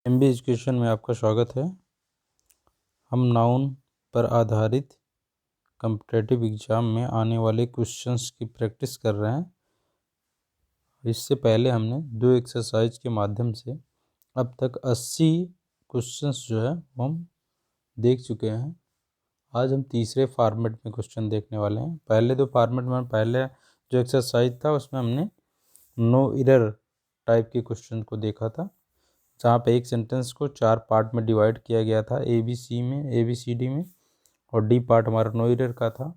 MB education में आपका स्वागत है। हम नाउन पर आधारित कॉम्पिटिटिव एग्ज़ाम में आने वाले क्वेश्चंस की प्रैक्टिस कर रहे हैं। इससे पहले हमने 2 एक्सरसाइज के माध्यम से अब तक 80 क्वेश्चंस जो है वो हम देख चुके हैं। आज हम तीसरे फॉर्मेट में क्वेश्चन देखने वाले हैं। पहले 2 फॉर्मेट में पहले जो एक्सरसाइज था उसमें हमने नो एरर टाइप के क्वेश्चन को देखा था, जहाँ पे एक सेंटेंस को 4 पार्ट में डिवाइड किया गया था, ABCD में, और डी पार्ट हमारा नो एरर का था।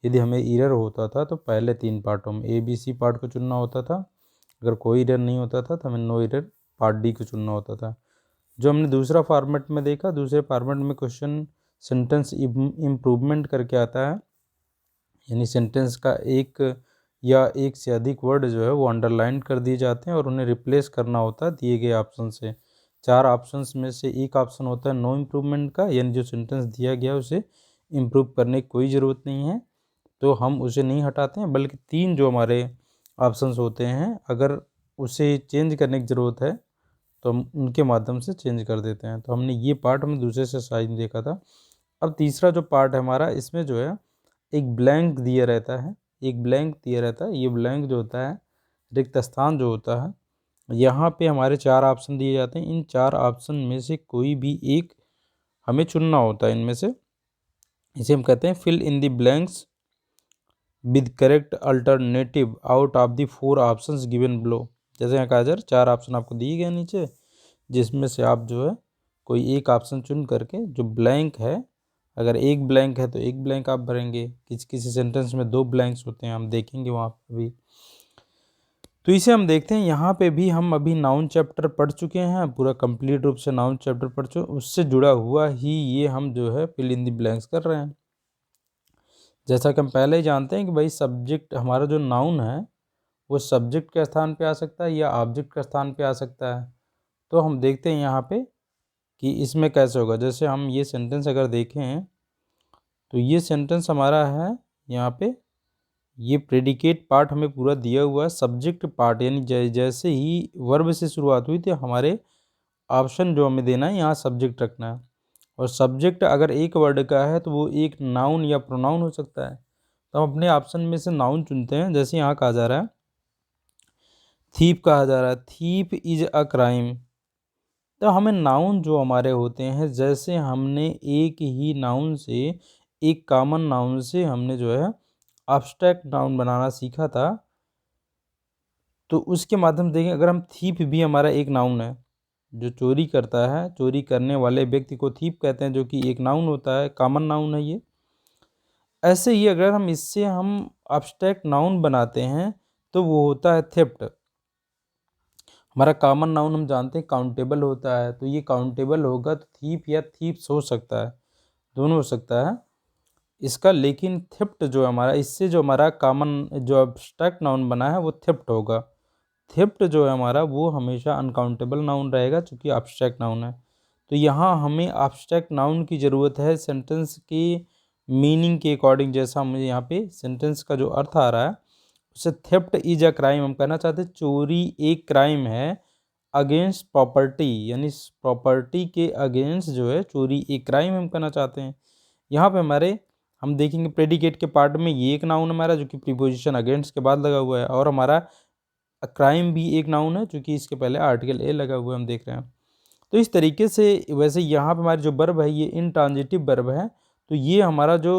यदि हमें एरर होता था तो पहले 3 पार्टों में ABC पार्ट को चुनना होता था। अगर कोई एरर नहीं होता था तो हमें नो एरर पार्ट डी को चुनना होता था। जो हमने दूसरा फॉर्मेट में देखा, दूसरे फॉर्मेट में क्वेश्चन सेंटेंस इम्प्रूवमेंट करके आता है, यानी सेंटेंस का एक या एक से अधिक वर्ड जो है वो अंडरलाइन कर दिए जाते हैं और उन्हें रिप्लेस करना होता है दिए गए ऑप्शन से। 4 ऑप्शंस में से एक ऑप्शन होता है नो इम्प्रूवमेंट का, यानी जो सेंटेंस दिया गया उसे इम्प्रूव करने की कोई ज़रूरत नहीं है तो हम उसे नहीं हटाते हैं, बल्कि 3 जो हमारे ऑप्शंस होते हैं अगर उसे चेंज करने की ज़रूरत है तो हम उनके माध्यम से चेंज कर देते हैं। तो हमने ये पार्ट हमने दूसरे एक्सरसाइज में देखा था। अब तीसरा जो पार्ट है हमारा, इसमें जो है एक ब्लैंक दिया रहता है, ये ब्लैंक जो होता है, रिक्त स्थान जो होता है, यहाँ पे हमारे 4 ऑप्शन दिए जाते हैं। इन 4 ऑप्शन में से कोई भी एक हमें चुनना होता है इनमें से। इसे हम कहते हैं fill in the blanks with correct alternative out of the 4 options given below. जैसे यहाँ कहा जा 4 ऑप्शन आपको दिए गए नीचे, जिसमें से आप जो है कोई एक ऑप्शन चुन करके, जो ब्लैंक है, अगर एक ब्लैंक है तो एक ब्लैंक आप भरेंगे, किसी सेंटेंस में 2 ब्लैंक्स होते हैं, हम देखेंगे वहाँ पर भी। तो इसे हम देखते हैं। यहाँ पे भी हम अभी नाउन चैप्टर पढ़ चुके हैं, पूरा कंप्लीट रूप से नाउन चैप्टर पढ़ चुके, उससे जुड़ा हुआ ही ये हम जो है फिल इन द ब्लैंक्स कर रहे हैं। जैसा कि हम पहले ही जानते हैं कि भाई सब्जेक्ट हमारा जो नाउन है वो सब्जेक्ट के स्थान पे आ सकता है या ऑब्जेक्ट के स्थान पे आ सकता है। तो हम देखते हैं यहाँ पे कि इसमें कैसे होगा। जैसे हम ये सेंटेंस अगर देखें तो ये सेंटेंस हमारा है, यहाँ पे ये प्रेडिकेट पार्ट हमें पूरा दिया हुआ है। सब्जेक्ट पार्ट यानी जैसे ही वर्ब से शुरुआत हुई थी हमारे ऑप्शन जो हमें देना है यहाँ सब्जेक्ट रखना है, और सब्जेक्ट अगर एक वर्ड का है तो वो एक नाउन या प्रोनाउन हो सकता है। तो हम अपने ऑप्शन में से नाउन चुनते हैं। जैसे यहाँ कहा जा रहा है थीप, कहा जा रहा है थीप इज अ क्राइम। तो हमें नाउन जो हमारे होते हैं, जैसे हमने एक ही नाउन से, एक कॉमन नाउन से हमने जो है एब्स्ट्रैक्ट नाउन बनाना सीखा था, तो उसके माध्यम देखें। अगर हम थीप भी हमारा एक नाउन है, जो चोरी करता है, चोरी करने वाले व्यक्ति को थीप कहते हैं, जो कि एक नाउन होता है, कॉमन नाउन है ये। ऐसे ही अगर हम इससे हम एब्स्ट्रैक्ट नाउन बनाते हैं तो वो होता है थेफ्ट। हमारा कॉमन नाउन हम जानते हैं काउंटेबल होता है, तो ये काउंटेबल होगा तो थीप या थीप्स हो सकता है, दोनों हो सकता है इसका। लेकिन थेफ्ट जो हमारा, इससे जो हमारा कॉमन जो एब्स्ट्रैक्ट नाउन बना है वो थेफ्ट होगा। थेफ्ट जो है हमारा वो हमेशा अनकाउंटेबल नाउन रहेगा, चूँकि एब्स्ट्रैक्ट नाउन है। तो यहाँ हमें एब्स्ट्रैक्ट नाउन की ज़रूरत है सेंटेंस के मीनिंग के अकॉर्डिंग। जैसा मुझे यहाँ पे सेंटेंस का जो अर्थ आ रहा है उससे थेफ्ट इज अ क्राइम हम कहना चाहते हैं, चोरी एक क्राइम है अगेंस्ट प्रॉपर्टी, यानी प्रॉपर्टी के अगेंस्ट जो है चोरी एक क्राइम हम कहना चाहते हैं। यहाँ पे हमारे हम देखेंगे प्रेडिकेट के पार्ट में ये एक नाउन हमारा जो कि प्रीपोजिशन अगेंस्ट के बाद लगा हुआ है, और हमारा क्राइम भी एक नाउन है क्योंकि इसके पहले आर्टिकल ए लगा हुआ है, हम देख रहे हैं। तो इस तरीके से वैसे यहाँ पे हमारी जो वर्ब है ये इनट्रांजिटिव वर्ब है। तो ये हमारा जो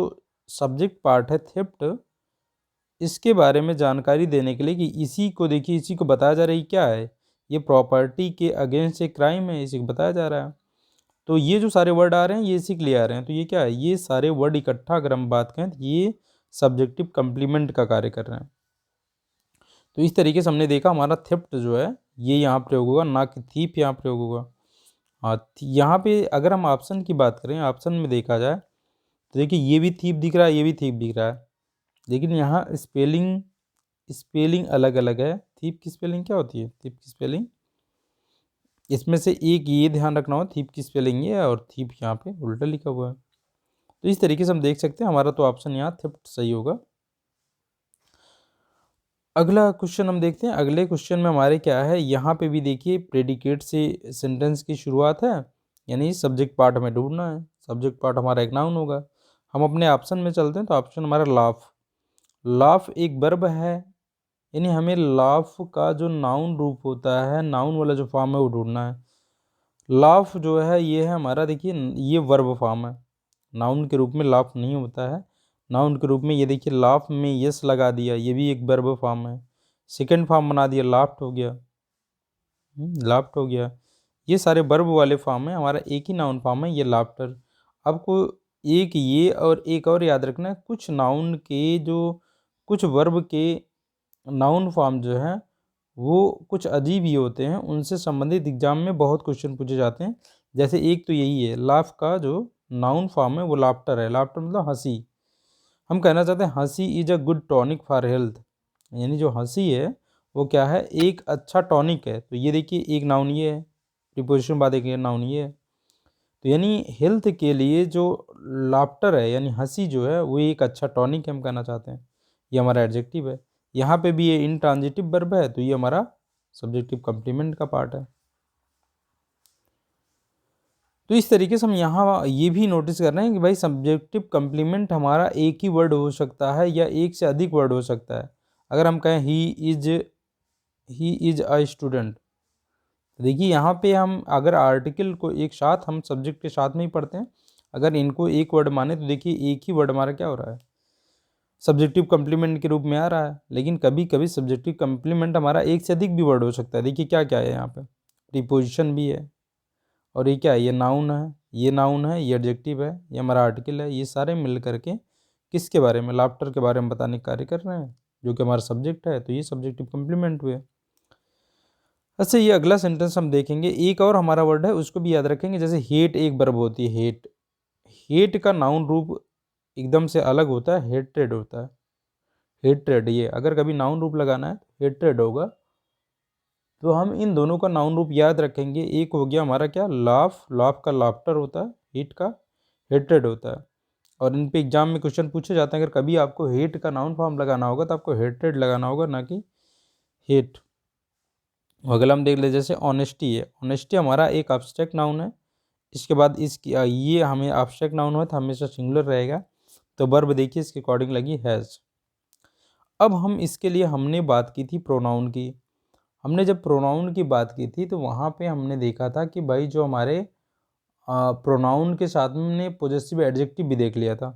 सब्जेक्ट पार्ट है थेफ्ट, इसके बारे में जानकारी देने के लिए कि इसी को देखिए, इसी को बताया जा रहा है क्या है, ये प्रॉपर्टी के अगेंस्ट एक क्राइम है, इसी को बताया जा रहा है। तो ये जो सारे वर्ड आ रहे हैं ये इसी के लिए आ रहे हैं। तो ये क्या है, ये सारे वर्ड इकट्ठा अगर हम बात करें तो ये सब्जेक्टिव कंप्लीमेंट का कार्य कर रहे हैं। तो इस तरीके से हमने देखा हमारा थेफ्ट जो है ये यहाँ प्रयोग होगा, ना कि थीप यहाँ प्रयोग होगा। हाँ, यहाँ पे अगर हम ऑप्शन की बात करें, ऑप्शन में देखा जाए तो देखिए ये भी थीप दिख रहा है, ये भी थीप दिख रहा है, लेकिन यहाँ स्पेलिंग स्पेलिंग अलग अलग है। थीप की स्पेलिंग क्या होती है, थीप की स्पेलिंग, इसमें से एक ये ध्यान रखना हो, थीप की स्पेलिंग ये है और थीप यहाँ पे उल्टा लिखा हुआ है। तो इस तरीके से हम देख सकते हैं हमारा तो ऑप्शन यहाँ थेफ्ट सही होगा। अगला क्वेश्चन हम देखते हैं। अगले क्वेश्चन में हमारे क्या है, यहाँ पे भी देखिए प्रेडिकेट से सेंटेंस की शुरुआत है, यानी सब्जेक्ट पार्ट हमें ढूंढना है। सब्जेक्ट पार्ट हमारा एक नाउन होगा। हम अपने ऑप्शन में चलते हैं, तो ऑप्शन हमारा लाफ। लाफ एक वर्ब है, यानी हमें लाफ का जो नाउन रूप होता है, नाउन वाला जो फॉर्म है वो ढूंढना है। लाफ जो है ये है हमारा, देखिए ये वर्ब फॉर्म है, नाउन के रूप में लाफ नहीं होता है। नाउन के रूप में ये देखिए लाफ में यस लगा दिया, ये भी एक वर्ब फॉर्म है। सेकंड फॉर्म बना दिया, लाफ्ट हो गया, लाफ्ट हो गया। ये सारे वर्ब वाले फॉर्म है, हमारा एक ही नाउन फॉर्म है ये लाफ्टर। आपको एक ये और एक और याद रखना है, कुछ नाउन के जो कुछ वर्ब के नाउन फॉर्म जो है वो कुछ अजीब ही होते हैं, उनसे संबंधित एग्जाम में बहुत क्वेश्चन पूछे जाते हैं। जैसे एक तो यही है, लाफ का जो नाउन फॉर्म है वो लाफ्टर है। लाफ्टर मतलब हंसी। हम कहना चाहते हैं हंसी is a good tonic for health, यानी जो हंसी है वो क्या है, एक अच्छा टॉनिक है। तो ये देखिए एक नाउन ये है, प्रीपोजिशन बाद एक नाउन ये है। तो यानी हेल्थ के लिए जो लाफ्टर है यानी हंसी जो है वो एक अच्छा टॉनिक है, हम कहना चाहते हैं। ये हमारा एडजेक्टिव है। यहाँ पे भी ये इंट्रांजिटिव वर्ब है, तो ये हमारा सब्जेक्टिव कॉम्प्लीमेंट का पार्ट है। तो इस तरीके से हम यहाँ ये भी नोटिस कर रहे हैं कि भाई सब्जेक्टिव कॉम्प्लीमेंट हमारा एक ही वर्ड हो सकता है या एक से अधिक वर्ड हो सकता है। अगर हम कहें ही इज अ स्टूडेंट, तो देखिए यहाँ पे हम अगर आर्टिकल को एक साथ हम सब्जेक्ट के साथ में ही पढ़ते हैं, अगर इनको एक वर्ड माने तो देखिए एक ही वर्ड हमारा क्या हो रहा है, सब्जेक्टिव कॉम्प्लीमेंट के रूप में आ रहा है। लेकिन कभी कभी सब्जेक्टिव कॉम्प्लीमेंट हमारा एक से अधिक भी वर्ड हो सकता है। देखिए क्या क्या है यहाँ पे, प्रीपोजिशन भी है, और ये क्या है, ये नाउन है, ये नाउन है, ये एडजेक्टिव है, ये हमारा आर्टिकल है। ये सारे मिल करके किसके बारे में, लाफ्टर के बारे में बताने का कार्य कर रहे हैं, जो कि हमारा सब्जेक्ट है। तो ये सब्जेक्टिव कॉम्प्लीमेंट हुए। अच्छा ये अगला सेंटेंस हम देखेंगे, एक और हमारा वर्ड है उसको भी याद रखेंगे। जैसे हेट एक वर्ब होती है, हेट। हेट का नाउन रूप एकदम से अलग होता है, हेट्रेड होता है। हेट्रेड, ये अगर कभी नाउन रूप लगाना है तो हेट्रेड होगा। तो हम इन दोनों का नाउन रूप याद रखेंगे। एक हो गया हमारा क्या, लाफ। लाफ का लाफ्टर होता है, हेट का हेट्रेड होता है। और इन पे एग्जाम में क्वेश्चन पूछे जाते हैं, अगर कभी आपको हेट का नाउन फॉर्म लगाना होगा तो आपको हेट्रेड लगाना होगा, ना कि हेट। अगला हम देख ले, जैसे ऑनेस्टी है। ऑनेस्टी हमारा एक एब्स्ट्रैक्ट नाउन है। इसके बाद इसकी ये हमें एब्स्ट्रैक्ट नाउन है तो हमेशा सिंगुलर रहेगा। तो वर्ब देखिए इसके अकॉर्डिंग लगी हैज़। अब हम इसके लिए हमने बात की थी प्रोनाउन की। हमने जब प्रोनाउन की बात की थी तो वहाँ पे हमने देखा था कि भाई जो हमारे प्रोनाउन के साथ में हमने पॉजेसिव एडजेक्टिव भी देख लिया था।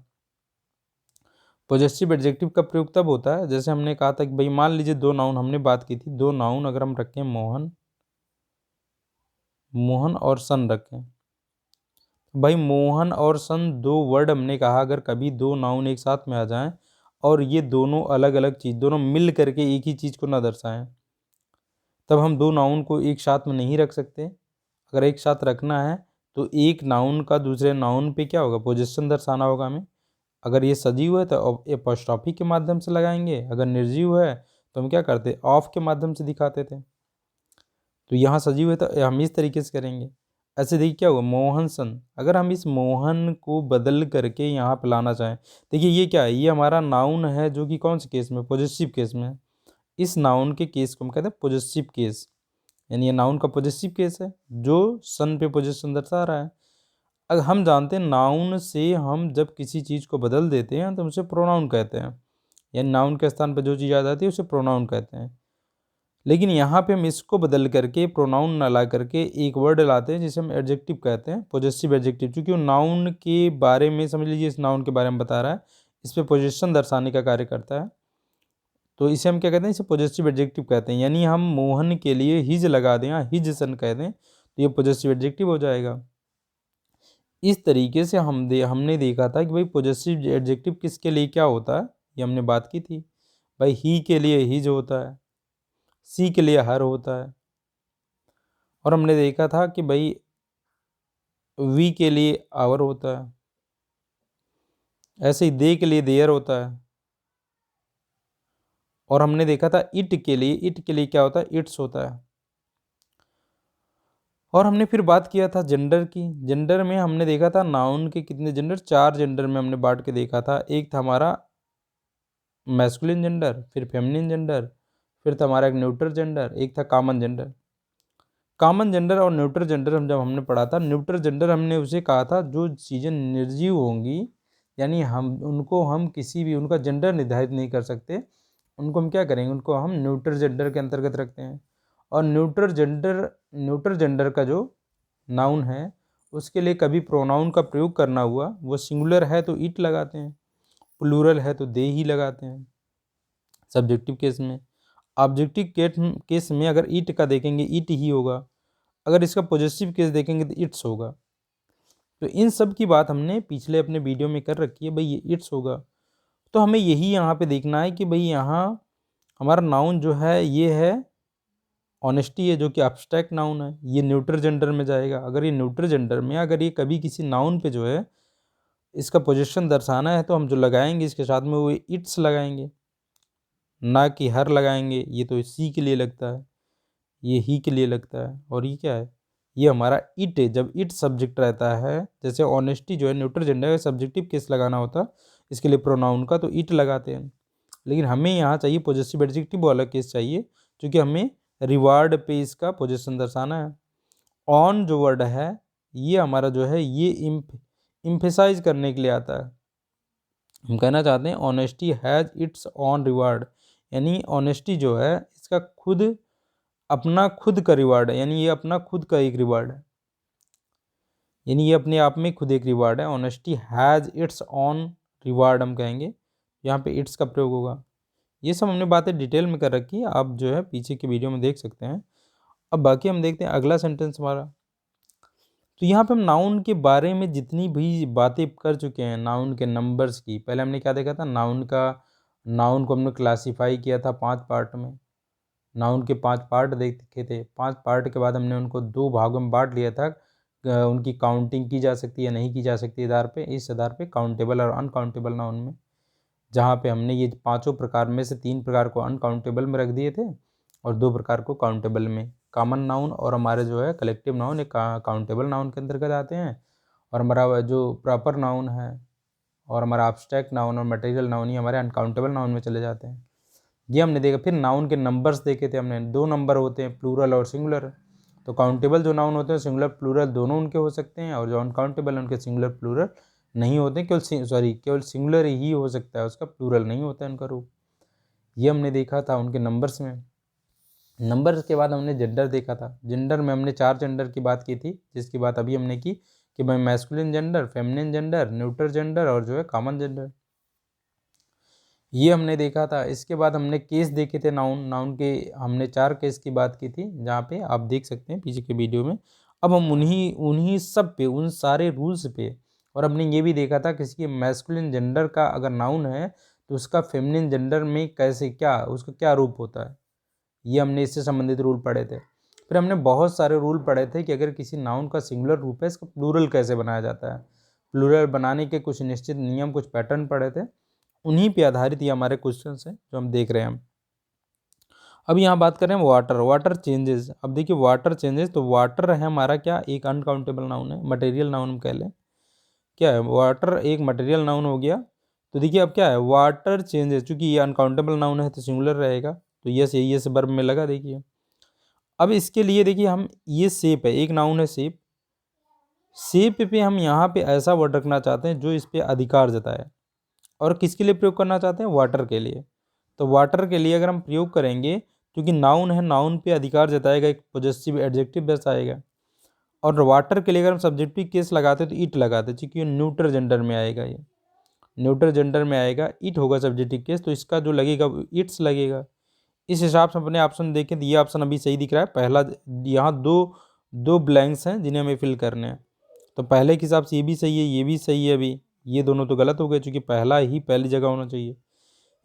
पॉजेसिव एडजेक्टिव का प्रयोग तब होता है, जैसे हमने कहा था कि भाई मान लीजिए दो नाउन हमने बात की थी, दो नाउन अगर हम रखें, मोहन, मोहन और सन रखें। भाई मोहन और सन दो वर्ड हमने कहा, अगर कभी दो नाउन एक साथ में आ जाएं और ये दोनों अलग अलग चीज़, दोनों मिल करके एक ही चीज़ को ना दर्शाएं, तब हम दो नाउन को एक साथ में नहीं रख सकते। अगर एक साथ रखना है तो एक नाउन का दूसरे नाउन पे क्या होगा, पोजीशन दर्शाना होगा हमें। अगर ये सजीव है तो एपोस्ट्रॉफी के माध्यम से लगाएंगे, अगर निर्जीव है तो हम क्या करते, ऑफ के माध्यम से दिखाते थे। तो यहाँ सजीव है तो हम इस तरीके से करेंगे। ऐसे देखिए क्या होगा, मोहन सन। अगर हम इस मोहन को बदल करके यहाँ पे लाना चाहें, देखिए ये क्या है, ये हमारा नाउन है जो कि कौन से केस में, पॉजिटिव केस में है। इस नाउन के केस को हम कहते हैं पॉजिटिव केस, यानी ये नाउन का पॉजिटिव केस है जो सन पे पोजीशन दर्शा रहा है। अगर हम जानते हैं नाउन से हम जब किसी चीज़ को बदल देते हैं तो उसे प्रोनाउन कहते हैं, यानी नाउन के स्थान पर जो चीज़ आ जाती है उसे प्रोनाउन कहते हैं। लेकिन यहाँ पे हम इसको बदल करके प्रोनाउन ना ला करके एक वर्ड लाते हैं जिसे हम एडजेक्टिव कहते हैं, पॉजिटिव एडजेक्टिव। क्योंकि वो नाउन के बारे में, समझ लीजिए इस नाउन के बारे में बता रहा है, इस पर पोजिशन दर्शाने का कार्य करता है। तो इसे हम क्या कहते हैं, इसे पॉजिटिव एडजेक्टिव कहते हैं। यानी हम मोहन के लिए हिज लगा दें या हिज सन कह दें तो ये पॉजिटिव एडजेक्टिव हो जाएगा। इस तरीके से हमने देखा था कि भाई पॉजिटिव एडजेक्टिव किसके लिए क्या होता है, ये हमने बात की थी। भाई ही के लिए हिज होता है, सी के लिए हर होता है, और हमने देखा था कि भाई वी के लिए आवर होता है, ऐसे ही दे के लिए देयर होता है। और हमने देखा था इट के लिए क्या होता है, इट्स होता है। और हमने फिर बात किया था जेंडर की। जेंडर में हमने देखा था नाउन के कितने जेंडर, चार जेंडर में हमने बांट के देखा था। एक था हमारा मैस्कुलिन जेंडर, फिर फेमिनिन जेंडर, फिर था हमारा एक न्यूट्रल जेंडर, एक था कॉमन जेंडर। कॉमन जेंडर और न्यूट्रल जेंडर जब हमने पढ़ा था, न्यूट्रल जेंडर हमने उसे कहा था जो चीज़ें निर्जीव होंगी, यानी हम किसी भी उनका जेंडर निर्धारित नहीं कर सकते, उनको हम क्या करेंगे, उनको हम न्यूट्रल जेंडर के अंतर्गत रखते हैं। और न्यूट्रल जेंडर का जो नाउन है उसके लिए कभी प्रोनाउन का प्रयोग करना हुआ, वो सिंगुलर है तो इट लगाते हैं, प्लूरल है तो दे ही लगाते हैं सब्जेक्टिव केस में। ऑब्जेक्टिव केस में अगर इट का देखेंगे इट ही होगा, अगर इसका पॉजिटिव केस देखेंगे तो इट्स होगा। तो इन सब की बात हमने पिछले अपने वीडियो में कर रखी है भाई, ये इट्स होगा। तो हमें यही यहाँ पे देखना है कि भाई यहाँ हमारा नाउन जो है ये है ऑनेस्टी है, जो कि एब्स्ट्रैक्ट नाउन है, ये न्यूट्रल जेंडर में जाएगा। अगर ये न्यूट्रल जेंडर में अगर ये कभी किसी नाउन पे जो है इसका पोजीशन दर्शाना है तो हम जो लगाएंगे इसके साथ में वो इट्स लगाएंगे, ना कि हर लगाएंगे। ये तो सी के लिए लगता है, ये ही के लिए लगता है, और ये क्या है, ये हमारा इट है। जब इट सब्जेक्ट रहता है, जैसे ऑनेस्टी जो है न्यूट्रल जेंडर है, सब्जेक्टिव केस लगाना होता इसके लिए प्रोनाउन का, तो इट लगाते हैं। लेकिन हमें यहाँ चाहिए पॉजिटिव एडजेक्टिव वाला केस चाहिए, क्योंकि हमें रिवार्ड पे इसका पोजीशन दर्शाना है। ऑन जो वर्ड है ये हमारा जो है ये इम्फेसाइज करने के लिए आता है। हम कहना चाहते हैं honesty has its on reward, यानी ऑनेस्टी जो है इसका अपना खुद का रिवार्ड है, यानी ये अपना खुद का एक रिवार्ड है, यानी ये अपने आप में खुद एक रिवार्ड है। Honesty has its on reward हम कहेंगे, यहाँ पे इट्स का प्रयोग होगा। ये सब हमने बातें डिटेल में कर रखी है, आप जो है पीछे की वीडियो में देख सकते हैं। अब बाकी हम देखते हैं अगला सेंटेंस हमारा। तो यहाँ पे हम नाउन के बारे में जितनी भी बातें कर चुके हैं, नाउन के नंबर्स की, पहले हमने क्या देखा था, नाउन को हमने क्लासीफाई किया था 5 पार्ट में। नाउन के 5 पार्ट देखे थे। 5 पार्ट के बाद हमने उनको 2 भागों में बांट लिया था। उनकी काउंटिंग की जा सकती है नहीं की जा सकती आधार पे, इस आधार पे काउंटेबल और अनकाउंटेबल नाउन में, जहाँ पे हमने ये 5 प्रकार में से 3 प्रकार को अनकाउंटेबल में रख दिए थे और 2 प्रकार को काउंटेबल में। कॉमन नाउन और हमारे जो है कलेक्टिव नाउन एक काउंटेबल नाउन के अंतर्गत आते हैं, और हमारा जो प्रॉपर नाउन है और हमारा एब्स्ट्रैक्ट नाउन और मटेरियल नाउन ही हमारे अनकाउंटेबल नाउन में चले जाते हैं। ये हमने देखा। फिर नाउन के नंबर्स देखे थे हमने, 2 नंबर होते हैं, प्लूरल और सिंगुलर। तो काउंटेबल जो नाउन होते हैं सिंगुलर प्लूरल दोनों उनके हो सकते हैं, और जो अनकाउंटेबल उनके सिंगुलर प्लूरल नहीं होते, केवल सिंगुलर ही हो सकता है, उसका प्लूरल नहीं होता है उनका रूप। ये हमने देखा था उनके नंबर्स में। नंबर्स के बाद हमने जेंडर देखा था। जेंडर में हमने 4 जेंडर की बात की थी, जिसकी बात अभी हमने की कि भाई masculine gender, feminine gender, neutral gender और जो है कॉमन जेंडर, ये हमने देखा था। इसके बाद हमने केस देखे थे नाउन के हमने 4 केस की बात की थी, जहाँ पे आप देख सकते हैं पीछे के वीडियो में। अब हम उन्हीं सब पे, उन सारे रूल्स पे, और हमने ये भी देखा था किसी के मैस्कुलिन जेंडर का अगर नाउन है तो उसका फेमिनिन जेंडर में कैसे उसका क्या रूप होता है, ये हमने इससे संबंधित रूल पढ़े थे। फिर हमने बहुत सारे रूल पढ़े थे कि अगर किसी नाउन का सिंगुलर रूप है इसका प्लूरल कैसे बनाया जाता है। प्लूरल बनाने के कुछ निश्चित नियम, कुछ पैटर्न पढ़े थे, उन्हीं पे आधारित ये हमारे क्वेश्चन हैं जो हम देख रहे हैं। अब यहाँ बात करें वाटर चेंजेस। अब देखिए वाटर चेंजेस, तो वाटर है हमारा क्या, एक अनकाउंटेबल नाउन है, मटेरियल नाउन हम कह लें। क्या है, वाटर एक मटेरियल नाउन हो गया। तो देखिए अब क्या है, वाटर चेंजेस, चूंकि ये अनकाउंटेबल नाउन है तो सिंगुलर रहेगा, तो यस वर्ब में लगा। देखिए अब इसके लिए देखिए हम ये शेप है, एक नाउन है शेप। शेप पे हम यहाँ पे ऐसा वर्ड रखना चाहते हैं जो इस पे अधिकार जताए, और किसके लिए प्रयोग करना चाहते हैं, वाटर के लिए। तो वाटर के लिए अगर हम प्रयोग करेंगे, क्योंकि नाउन है, नाउन पे अधिकार जताएगा, एक पॉजिटिव एडजेक्टिव दर्शाएगा। और वाटर के लिए अगर हम सब्जेक्टिव केस लगाते तो इट लगाते, क्योंकि ये न्यूट्रल जेंडर में आएगा, ये न्यूट्रल जेंडर में आएगा, इट होगा सब्जेक्टिव केस, तो इसका जो लगेगा वो इट्स लगेगा। इस हिसाब से अपने ऑप्शन देखें तो ये ऑप्शन अभी सही दिख रहा है। पहला, यहाँ दो ब्लैंक्स हैं जिन्हें हमें फिल करने हैं, तो पहले के हिसाब से ये भी सही है, ये भी सही है। अभी ये दोनों तो गलत हो गए, चूँकि पहला ही पहली जगह होना चाहिए,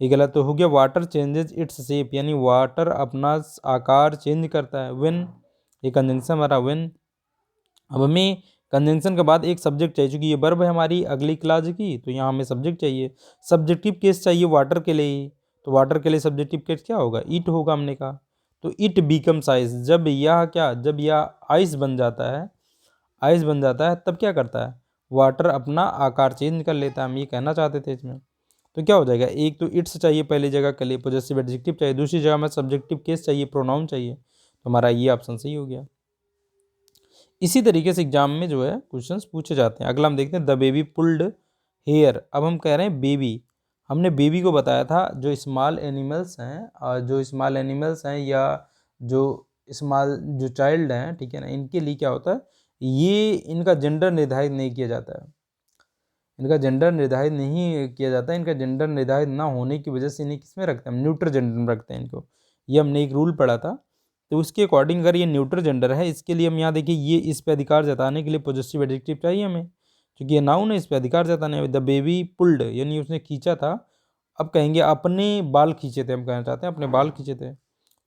ये गलत तो हो गया। वाटर चेंजेस इट्स शेप, यानी वाटर अपना आकार चेंज करता है। व्हेन, ये कंजंक्शन हमारा व्हेन। अब हमें कंजंक्शन के बाद एक सब्जेक्ट चाहिए, चूँकि ये वर्ब है हमारी अगली क्लास की, तो यहाँ हमें सब्जेक्ट चाहिए, सब्जेक्टिव केस चाहिए वाटर के लिए ही। तो वाटर के लिए सब्जेक्टिव केस क्या होगा, इट होगा, हमने कहा। तो इट बिकम्स आइस, जब यह आइस बन जाता है, आइस बन जाता है, तब क्या करता है, वाटर अपना आकार चेंज कर लेता है, हम ये कहना चाहते थे इसमें। तो क्या हो जाएगा, एक तो इट्स चाहिए पहली जगह के लिए, पॉजेसिव एडजेक्टिव चाहिए, दूसरी जगह में सब्जेक्टिव केस चाहिए, प्रोनाउन चाहिए, तो हमारा ये ऑप्शन सही हो गया। इसी तरीके से एग्जाम में जो है क्वेश्चंस पूछे जाते हैं। अगला हम देखते हैं द बेबी पुल्ड हेयर। अब हम कह रहे हैं बेबी, हमने बेबी को बताया था जो स्मॉल एनिमल्स हैं, और जो स्मॉल एनिमल्स हैं या जो स्मॉल जो चाइल्ड हैं, ठीक है ना, इनके लिए क्या होता है, ये इनका जेंडर निर्धारित नहीं किया जाता है, इनका जेंडर निर्धारित नहीं किया जाता है। इनका जेंडर निर्धारित ना होने की वजह से इन्हें किस में रखते हैं, हम न्यूट्रल जेंडर में रखते हैं इनको। ये हमने एक रूल पढ़ा था, तो उसके अकॉर्डिंग अगर ये न्यूट्रल जेंडर है, इसके लिए हम यहाँ देखिए, ये इस पे अधिकार जताने के लिए पॉजिटिव एडजेक्टिव चाहिए हमें, क्योंकि ये नाउन है, इस पे अधिकार जताने। द बेबी पुल्ड यानी उसने खींचा था, अब कहेंगे अपने बाल खींचे थे, हम कहना चाहते हैं अपने बाल खींचे थे,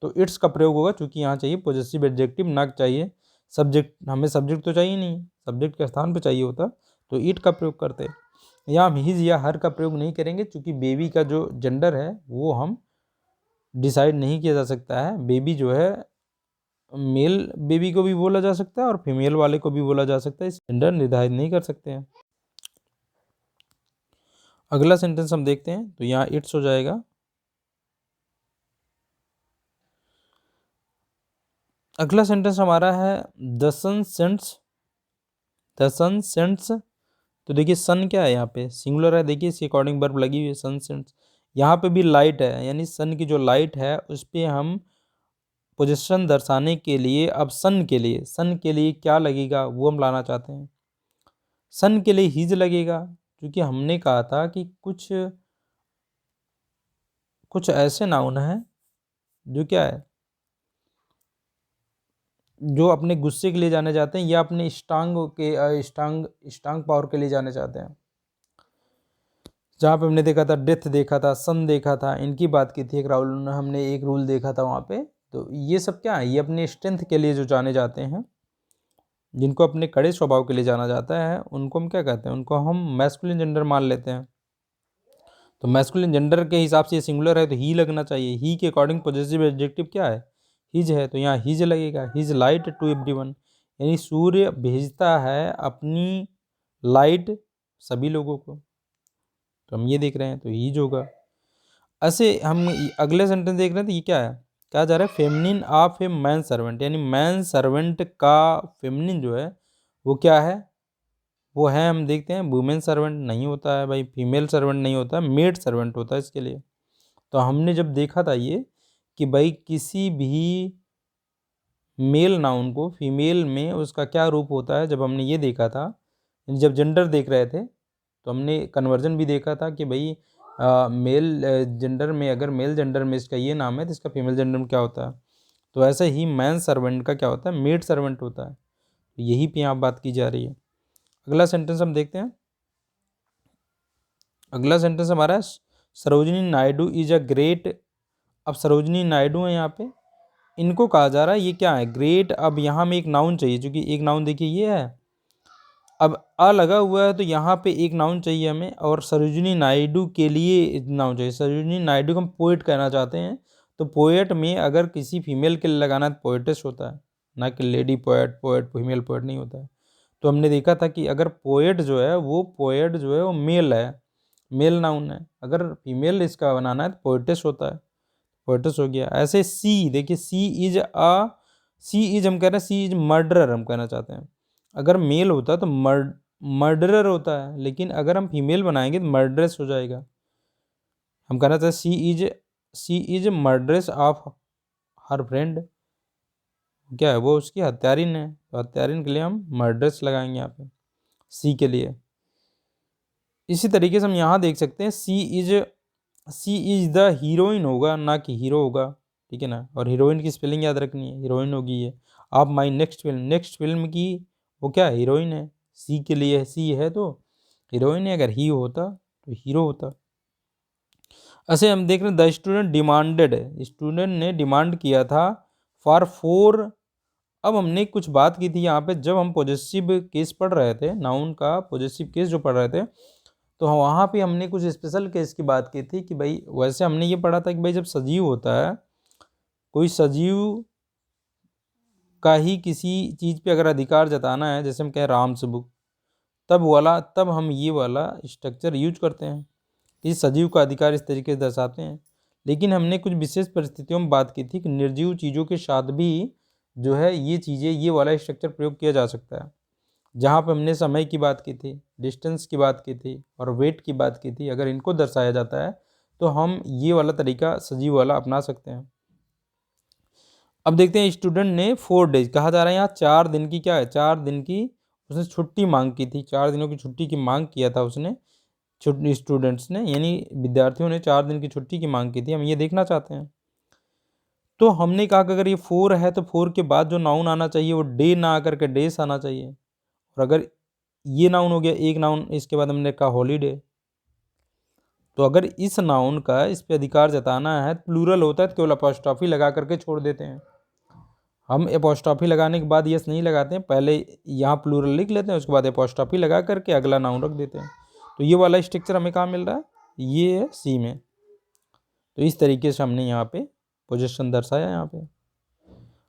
तो इट्स का प्रयोग होगा, चूंकि यहाँ चाहिए पॉजिटिव एडजेक्टिव, ना चाहिए सब्जेक्ट। हमें सब्जेक्ट तो चाहिए नहीं, सब्जेक्ट के स्थान पर चाहिए होता, तो इट का प्रयोग करते। यहाँ हम हिज या हर का प्रयोग नहीं करेंगे, क्योंकि बेबी का जो जेंडर है वो हम डिसाइड नहीं किया जा सकता है। बेबी जो है मेल बेबी को भी बोला जा सकता है और फीमेल वाले को भी बोला जा सकता है, इस जेंडर निर्धारित नहीं कर सकते हैं। अगला सेंटेंस हम देखते हैं, तो यहाँ इट्स हो जाएगा। अगला सेंटेंस हमारा है the sun sets, the sun sets. तो देखिए सन क्या है, यहाँ पे सिंगुलर है, देखिए इसके अकॉर्डिंग वर्ब लगी हुई है, सन सेंट्स। यहाँ पे भी लाइट है, यानी सन की जो लाइट है उस पर हम पोजीशन दर्शाने के लिए, अब सन के लिए क्या लगेगा वो हम लाना चाहते हैं। सन के लिए हिज लगेगा, क्योंकि हमने कहा था कि कुछ कुछ ऐसे नाउन हैं जो क्या है, जो अपने गुस्से के लिए जाने जाते हैं या अपने स्ट्रांग पावर के लिए जाने जाते हैं। जहाँ पे हमने देखा था डेथ देखा था, सन देखा था, इनकी बात की थी, एक राहुल हमने एक रूल देखा था वहाँ पे। तो ये सब क्या है, ये अपने स्ट्रेंथ के लिए जो जाने जाते हैं, जिनको अपने कड़े स्वभाव के लिए जाना जाता है, उनको हम क्या कहते हैं, उनको हम मैस्कुलिन जेंडर मान लेते हैं। तो मैस्कुलिन जेंडर के हिसाब से ये सिंगुलर है, तो ही लगना चाहिए। ही के अकॉर्डिंग पॉजिटिव एडजेक्टिव क्या है, हिज है, तो यहाँ हिज लगेगा। हिज लाइट टू एवरीवन, यानी सूर्य भेजता है अपनी लाइट सभी लोगों को, तो हम ये देख रहे हैं, तो हिज होगा। ऐसे हम अगले सेंटेंस देख रहे हैं, तो ये क्या है, क्या जा रहा है, feminine of a man servant, यानी मैन सर्वेंट का फेमिनिन जो है वो क्या है, वो है, हम देखते हैं वुमेन सर्वेंट नहीं होता है भाई, फीमेल सर्वेंट नहीं होता है, मेड सर्वेंट होता है इसके लिए। तो हमने जब देखा था ये कि भाई किसी भी मेल नाउन को फीमेल में उसका क्या रूप होता है, जब हमने ये देखा था, जब जेंडर देख रहे थे, तो हमने कन्वर्जन भी देखा था कि भाई मेल जेंडर में, अगर मेल जेंडर में इसका ये नाम है तो इसका फीमेल जेंडर में क्या होता है। तो ऐसे ही मैन सर्वेंट का क्या होता है, मेड सर्वेंट होता है। तो यही पे यहाँ बात की जा रही है। अगला सेंटेंस हम देखते हैं। अगला सेंटेंस हमारा है Sarojini Naidu is a great. अब सरोजिनी नायडू है यहाँ पे, इनको कहा जा रहा है, ये क्या है, ग्रेट। अब यहाँ में एक नाउन चाहिए, क्योंकि एक नाउन देखिए ये है, अब आ लगा हुआ है, तो यहाँ पे एक नाउन चाहिए हमें, और सरोजिनी नायडू के लिए नाउन चाहिए। सरोजिनी नायडू को हम पोएट कहना चाहते हैं, तो पोएट में अगर किसी फीमेल के लिए लगाना है तो पोएटिस होता है, ना कि lady poet, poet female poet नहीं होता है। तो हमने देखा था कि अगर पोएट जो है वो मेल है, मेल नाउन है, अगर फीमेल इसका बनाना है तो पोएटिस होता है, पोएटिस हो गया। ऐसे सी देखिए, सी इज हम कह रहे हैं, सी इज मर्डरर हम कहना चाहते हैं। अगर मेल होता है तो मर्डरर होता है, लेकिन अगर हम फीमेल बनाएंगे तो मर्डरेस हो जाएगा। हम कहना चाहते हैं सी is murderess of her friend, क्या है वो उसकी हत्यारिन है, तो हत्यारिन के लिए हम मर्डरेस लगाएंगे यहाँ पे सी के लिए। इसी तरीके से हम यहाँ देख सकते हैं सी इज द हीरोइन होगा, ना कि हीरो होगा, ठीक है ना। और हीरोइन की स्पेलिंग याद रखनी है, हीरोइन होगी ये। आप माई नेक्स्ट फिल्म की वो क्या है, हीरोइन है, सी के लिए सी है तो हीरोइन है, अगर ही होता तो हीरो होता। ऐसे हम देख रहे हैं द स्टूडेंट डिमांडेड, स्टूडेंट ने डिमांड किया था फॉर 4। अब हमने कुछ बात की थी यहाँ पे, जब हम पॉजेसिव केस पढ़ रहे थे, नाउन का पॉजेसिव केस जो पढ़ रहे थे, तो वहाँ पे हमने कुछ स्पेशल केस की बात की थी कि भाई, वैसे हमने ये पढ़ा था कि भाई जब सजीव होता है, कोई सजीव का ही किसी चीज़ पे अगर अधिकार जताना है, जैसे हम कहें राम से बुक, तब हम ये वाला स्ट्रक्चर यूज करते हैं। इस सजीव का अधिकार इस तरीके से दर्शाते हैं। लेकिन हमने कुछ विशेष परिस्थितियों में बात की थी कि निर्जीव चीज़ों के साथ भी जो है ये चीज़ें, ये वाला स्ट्रक्चर प्रयोग किया जा सकता है। जहाँ पर हमने समय की बात की थी, डिस्टेंस की बात की थी और वेट की बात की थी, अगर इनको दर्शाया जाता है तो हम ये वाला तरीका सजीव वाला अपना सकते हैं। अब देखते हैं, स्टूडेंट ने 4 डेज कहा जा रहा है, यहाँ 4 दिन की क्या है, 4 दिन की उसने छुट्टी मांग की थी, 4 दिनों की छुट्टी की मांग किया था उसने, छुट्टी स्टूडेंट्स ने यानी विद्यार्थियों ने 4 दिन की छुट्टी की मांग की थी। हम ये देखना चाहते हैं। तो हमने कहा कि अगर ये 4 है तो 4 के बाद जो नाउन आना चाहिए वो डे ना आकर के डेज आना चाहिए। और अगर ये नाउन हो गया एक नाउन, इसके बाद हमने कहा हॉलीडे, तो अगर इस नाउन का इस पे अधिकार जताना है, प्लूरल होता है तो केवल अपॉस्ट्रॉफी लगा करके छोड़ देते हैं। हम अपॉस्ट्रॉफी लगाने के बाद यस नहीं लगाते हैं, पहले यहाँ प्लूरल लिख लेते हैं, उसके बाद अपॉस्ट्रॉफी लगा करके अगला नाउन रख देते हैं। तो ये वाला स्ट्रक्चर हमें कहाँ मिल रहा है, ये है सी में। तो इस तरीके से हमने यहाँ पे पोजीशन दर्शाया। यहाँ पे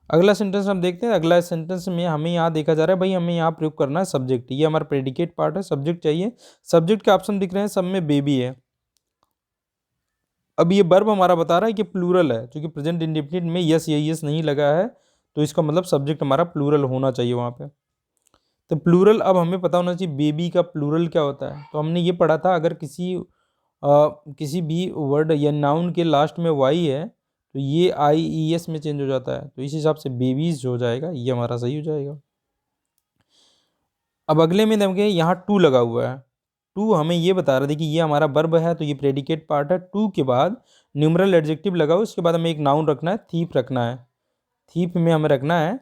अगला सेंटेंस हम देखते हैं। अगला सेंटेंस में हमें यहाँ देखा जा रहा है, भाई हमें यहाँ प्रयोग करना है सब्जेक्ट, ये हमारा प्रेडिकेट पार्ट है, सब्जेक्ट चाहिए। सब्जेक्ट के ऑप्शन दिख रहे हैं, सब में बेबी है। अब ये वर्ब हमारा बता रहा है कि प्लूरल है, क्योंकि प्रेजेंट इंडेफिनिट में यस या यस नहीं लगा है, तो इसका मतलब सब्जेक्ट हमारा प्लूरल होना चाहिए वहाँ पे। तो प्लूरल अब हमें पता होना चाहिए बेबी का प्लूरल क्या होता है। तो हमने ये पढ़ा था, अगर किसी भी वर्ड या नाउन के लास्ट में वाई है तो ये आई ई एस में चेंज हो जाता है, तो इस हिसाब से बेबीज हो जाएगा, ये हमारा सही हो जाएगा। अब अगले में देखें, यहाँ टू लगा हुआ है, टू हमें ये बता रहा था कि ये हमारा वर्ब है, तो ये प्रेडिकेट पार्ट है। टू के बाद न्यूमरल एडजेक्टिव लगाओ, उसके बाद हमें एक नाउन रखना है, थीप रखना है, थीप में हमें रखना है।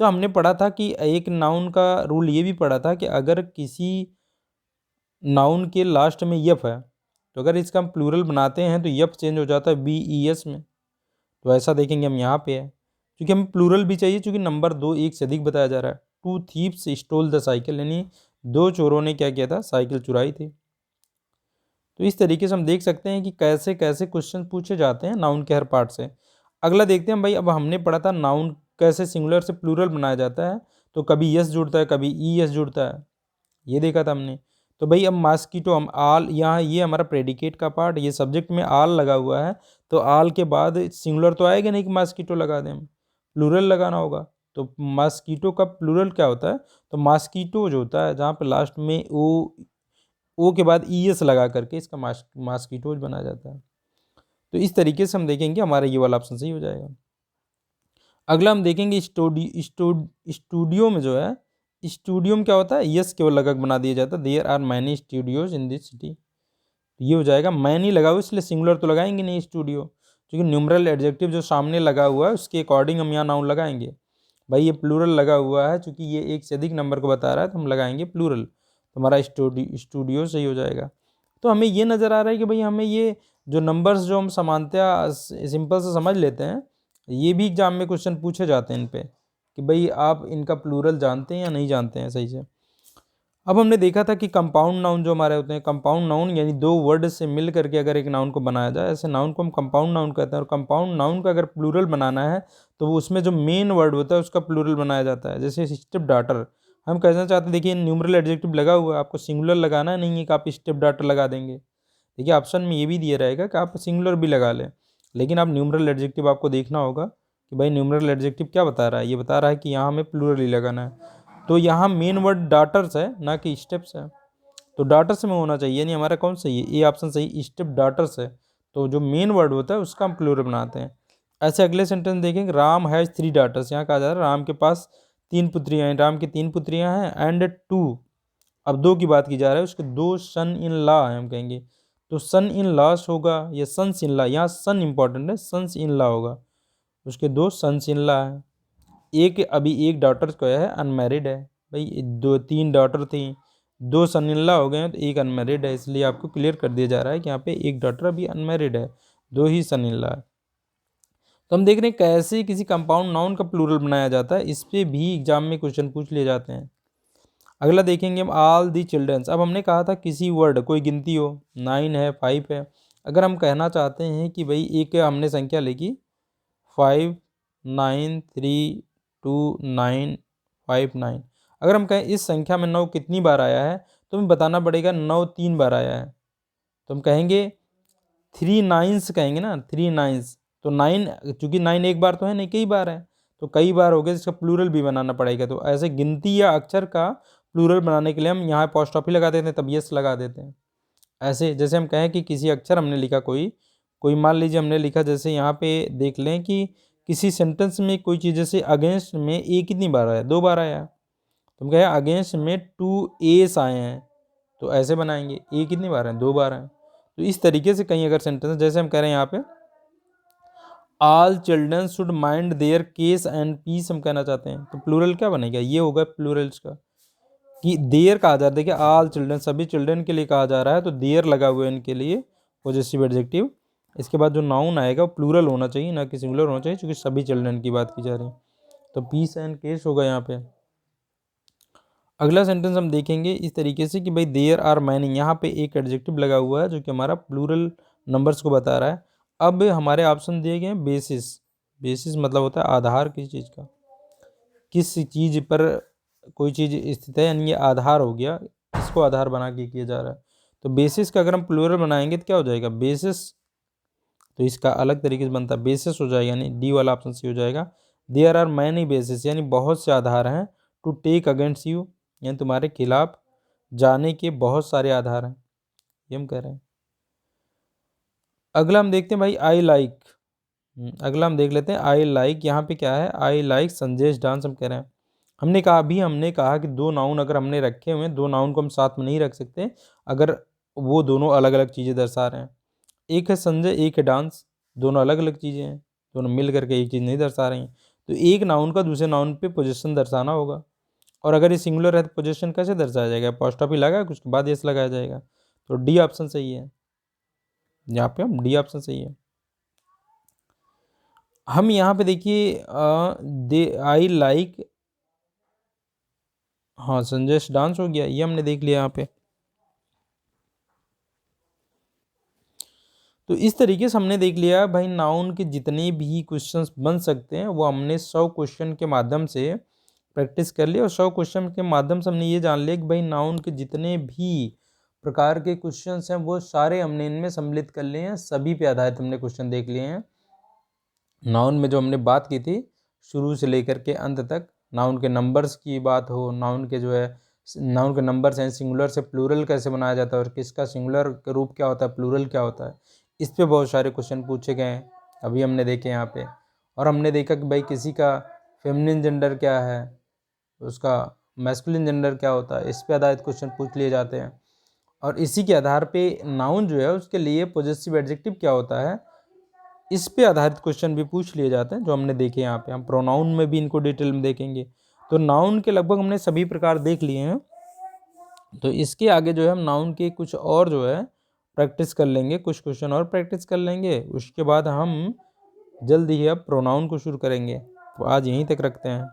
तो हमने पढ़ा था कि एक नाउन का रूल ये भी पढ़ा था कि अगर किसी नाउन के लास्ट में यफ है तो अगर इसका हम प्लूरल बनाते हैं तो यफ चेंज हो जाता है बी ई एस में। तो ऐसा देखेंगे हम यहाँ पे है, क्योंकि हमें प्लूरल भी चाहिए, क्योंकि नंबर 2 एक से अधिक बताया जा रहा है। 2 थीप्स स्टोल द साइकिल, यानी 2 चोरों ने क्या किया था, साइकिल चुराई थी। तो इस तरीके से हम देख सकते हैं कि कैसे कैसे क्वेश्चन पूछे जाते हैं नाउन के हर पार्ट से। अगला देखते हैं भाई, अब हमने पढ़ा था नाउन कैसे सिंगुलर से प्लूरल बनाया जाता है, तो कभी यस जुड़ता है कभी ई एस जुड़ता है, ये देखा था हमने। तो भाई अब मास्कीटो, हम आल, यहाँ ये हमारा प्रेडिकेट का पार्ट, ये सब्जेक्ट में आल लगा हुआ है, तो आल के बाद सिंगुलर तो आएगा नहीं कि मास्कीटो लगा दें, हम प्लूरल लगाना होगा। तो मास्कीटो का प्लूरल क्या होता है, तो मास्कीटो जो होता है जहाँ पे लास्ट में ओ के बाद ई एस लगा करके इसका मास्कीटोज बनाया जाता है। तो इस तरीके से हम देखेंगे हमारा ये वाला ऑप्शन सही हो जाएगा। अगला हम देखेंगे स्टूडियो में जो है, स्टूडियो में क्या होता है, यस केवल लगभग बना दिया जाता है, there are many studios in this city, ये हो जाएगा। मैनी लगा हुआ इसलिए सिंगुलर तो लगाएंगे नहीं स्टूडियो, क्योंकि न्यूमरल एडजेक्टिव जो सामने लगा हुआ है उसके अकॉर्डिंग हम यहाँ नाउन लगाएंगे। भाई ये प्लूरल लगा हुआ है, चूंकि ये एक से अधिक नंबर को बता रहा है तो हम लगाएंगे प्लूरल, तो हमारा स्टूडियो सही हो जाएगा। तो हमें ये नज़र आ रहा है कि भाई हमें ये जो नंबर्स जो हम समानतया सिंपल से समझ लेते हैं, ये भी एग्जाम में क्वेश्चन पूछे जाते हैं इन पे कि भाई आप इनका प्लूरल जानते हैं या नहीं जानते हैं सही से। अब हमने देखा था कि कंपाउंड नाउन जो हमारे होते हैं, कंपाउंड नाउन यानी दो वर्ड से मिल करके अगर एक नाउन को बनाया जाए, ऐसे नाउन को हम कंपाउंड नाउन कहते हैं। और कंपाउंड नाउन का अगर प्लूरल बनाना है तो वो उसमें जो मेन वर्ड होता है उसका प्लूरल बनाया जाता है। जैसे स्टेप डाटर हम कहना चाहते हैं, देखिए न्यूमरल एडजेक्टिव लगा हुआ है, आपको सिंगुलर लगाना है, नहीं है कि आप स्टेप डाटर लगा देंगे। देखिए ऑप्शन में ये भी दिया रहेगा कि आप सिंगुलर भी लगा लें, लेकिन आप न्यूमरल एडजेक्टिव आपको देखना होगा कि भाई न्यूमरल एडजेक्टिव क्या बता रहा है, ये बता रहा है कि यहाँ हमें प्लूरल ही लगाना है। तो यहाँ मेन वर्ड डाटर्स है ना कि स्टेप्स है, तो डाटर्स में होना चाहिए, यानी हमारा कौन सही है, ये ऑप्शन सही, स्टेप डाटर्स है। तो जो मेन वर्ड होता है उसका हम प्लूरल बनाते हैं। ऐसे अगले सेंटेंस देखेंगे, राम हैज़ 3 डाटर्स, यहाँ कहा जा रहा है राम के पास 3 पुत्रियाँ हैं, राम की 3 पुत्रियाँ हैं एंड 2, अब 2 की बात की जा रहा है, उसके 2 सन इन लॉ है हम कहेंगे। तो सन इन लॉस होगा या सन्स इन लॉ, यहाँ सन इंपॉर्टेंट है, सन्स इन लॉ होगा, उसके 2 सन्स इन लॉ है। एक अभी एक डॉटर को है अनमैरिड है, भाई 3 डॉटर थी, 2 सन इन लॉ हो गए हैं तो एक अनमैरिड है, इसलिए आपको क्लियर कर दिया जा रहा है कि यहाँ पे एक डॉटर अभी अनमैरिड है, 2 ही सन इन लॉ है। तो हम देख रहे हैं कैसे किसी कंपाउंड नाउन का प्लूरल बनाया जाता है, इस पे भी एग्जाम में क्वेश्चन पूछ लिए जाते हैं। अगला देखेंगे हम, ऑल दी चिल्ड्रंस। अब हमने कहा था किसी वर्ड कोई गिनती हो, 9 है 5 है, अगर हम कहना चाहते हैं कि भाई एक हमने संख्या लिखी 5 9 3 2 9 5 9, अगर हम कहें इस संख्या में 9 कितनी बार आया है तो हमें बताना पड़ेगा 9 3 बार आया है। तो हम कहेंगे 3 नाइन्स कहेंगे ना, 3 नाइन्स। तो 9, चूंकि 9 एक बार तो है नहीं, कई बार है, तो कई बार हो गया, जिसका प्लूरल भी बनाना पड़ेगा। तो ऐसे गिनती या अक्षर का प्लूरल बनाने के लिए हम यहाँ अपॉस्ट्रोफी लगा देते हैं, तब यस लगा देते हैं। ऐसे जैसे हम कहें कि किसी अक्षर हमने लिखा, कोई मान लीजिए हमने लिखा, जैसे यहाँ पे देख लें कि किसी सेंटेंस में कोई चीज़, जैसे अगेंस्ट में ए कितनी बार आया, 2 बार आया। तो हम कहें अगेंस्ट में 2 एस आए हैं, तो ऐसे बनाएंगे, ए कितनी बार है, 2 बार हैं। तो इस तरीके से कई अगर सेंटेंस, जैसे हम कह रहे हैं यहाँ पे all children should mind their case and peace, हम कहना चाहते हैं, तो प्लूरल क्या बनेगा, ये होगा प्लूरल्स का, कि देयर कहा जा रहा है। देखिए ऑल चिल्ड्रन, सभी चिल्ड्रन के लिए कहा जा रहा है, तो देयर लगा हुआ है इनके लिए पॉजेसिव एडजेक्टिव। इसके बाद जो नाउन आएगा वो प्लूरल होना चाहिए, ना कि सिंगुलर होना चाहिए, क्योंकि सभी चिल्ड्रन की बात की जा रही है। तो पीस एंड केस होगा यहाँ पे। अगला सेंटेंस हम देखेंगे इस तरीके से कि भाई देयर आर मैनी, यहाँ पे एक एडजेक्टिव लगा हुआ है जो कि हमारा प्लूरल नंबर्स को बता रहा है। अब हमारे ऑप्शन दिए गए हैं बेसिस। बेसिस मतलब होता है आधार किसी चीज़ का, किस चीज़ पर कोई चीज़ स्थित है, यानी ये आधार हो गया, इसको आधार बना के किया जा रहा है। तो बेसिस का अगर हम प्लूरल बनाएंगे तो क्या हो जाएगा, बेसिस। तो इसका अलग तरीके से बनता है, बेसिस हो जाएगा, यानी डी वाला ऑप्शन सी हो जाएगा। देयर आर मैनी बेसिस, यानी बहुत से आधार हैं। टू टेक अगेंस्ट यू, यानी तुम्हारे खिलाफ जाने के बहुत सारे आधार हैं, ये हम कह रहे हैं। अगला हम देखते हैं भाई आई लाइक। अगला हम देख लेते हैं आई लाइक। यहाँ पे क्या है, आई लाइक संजेश डांस हम कह रहे हैं। हमने कहा कि 2 नाउन अगर हमने रखे हुए हैं, 2 नाउन को हम साथ में नहीं रख सकते अगर वो दोनों अलग अलग चीज़ें दर्शा रहे हैं। एक है संजय, एक है डांस, दोनों अलग अलग चीज़ें हैं, दोनों मिल करके एक चीज़ नहीं दर्शा रही हैं। तो एक नाउन का दूसरे नाउन पे पोजीशन दर्शाना होगा, और अगर ये सिंगुलर है तो पोजीशन कैसे दर्शाया जाएगा, अपॉस्ट्रोफी लगा के उसके बाद यस लगाया जाएगा। तो डी ऑप्शन सही है, यहाँ पे हम डी ऑप्शन सही है। हम यहाँ पे देखिए दे आई लाइक, हाँ संजय डांस हो गया, ये हमने देख लिया यहाँ पे। तो इस तरीके से हमने देख लिया भाई नाउन के जितने भी क्वेश्चंस बन सकते हैं वो हमने 100 क्वेश्चन के माध्यम से प्रैक्टिस कर लिया, और 100 क्वेश्चन के माध्यम से हमने ये जान लिया कि भाई नाउन के जितने भी प्रकार के क्वेश्चंस हैं वो सारे हमने इनमें सम्मिलित कर लिए हैं, सभी पे आधारित हमने क्वेश्चन देख लिए हैं। नाउन में जो हमने बात की थी शुरू से लेकर के अंत तक, नाउन के नंबर्स की बात हो, नाउन के जो है नाउन के नंबर्स हैं, सिंगुलर से प्लूरल कैसे बनाया जाता है, और किसका सिंगुलर का रूप क्या होता है, प्लूरल क्या होता है, इस पे बहुत सारे क्वेश्चन पूछे गए हैं, अभी हमने देखे यहाँ पे। और हमने देखा कि भाई किसी का फेमिनिन जेंडर क्या है, उसका मैस्कुलिन जेंडर क्या होता है, इस पे आधारित क्वेश्चन पूछ लिए जाते हैं। और इसी के आधार पे नाउन जो है उसके लिए पॉजेसिव एडजेक्टिव क्या होता है, इस पे आधारित क्वेश्चन भी पूछ लिए जाते हैं, जो हमने देखे यहाँ पे। हम प्रोनाउन में भी इनको डिटेल में देखेंगे। तो नाउन के लगभग हमने सभी प्रकार देख लिए हैं। तो इसके आगे जो है हम नाउन के कुछ और जो है प्रैक्टिस कर लेंगे, कुछ क्वेश्चन और प्रैक्टिस कर लेंगे, उसके बाद हम जल्द ही अब प्रोनाउन को शुरू करेंगे। तो आज यहीं तक रखते हैं।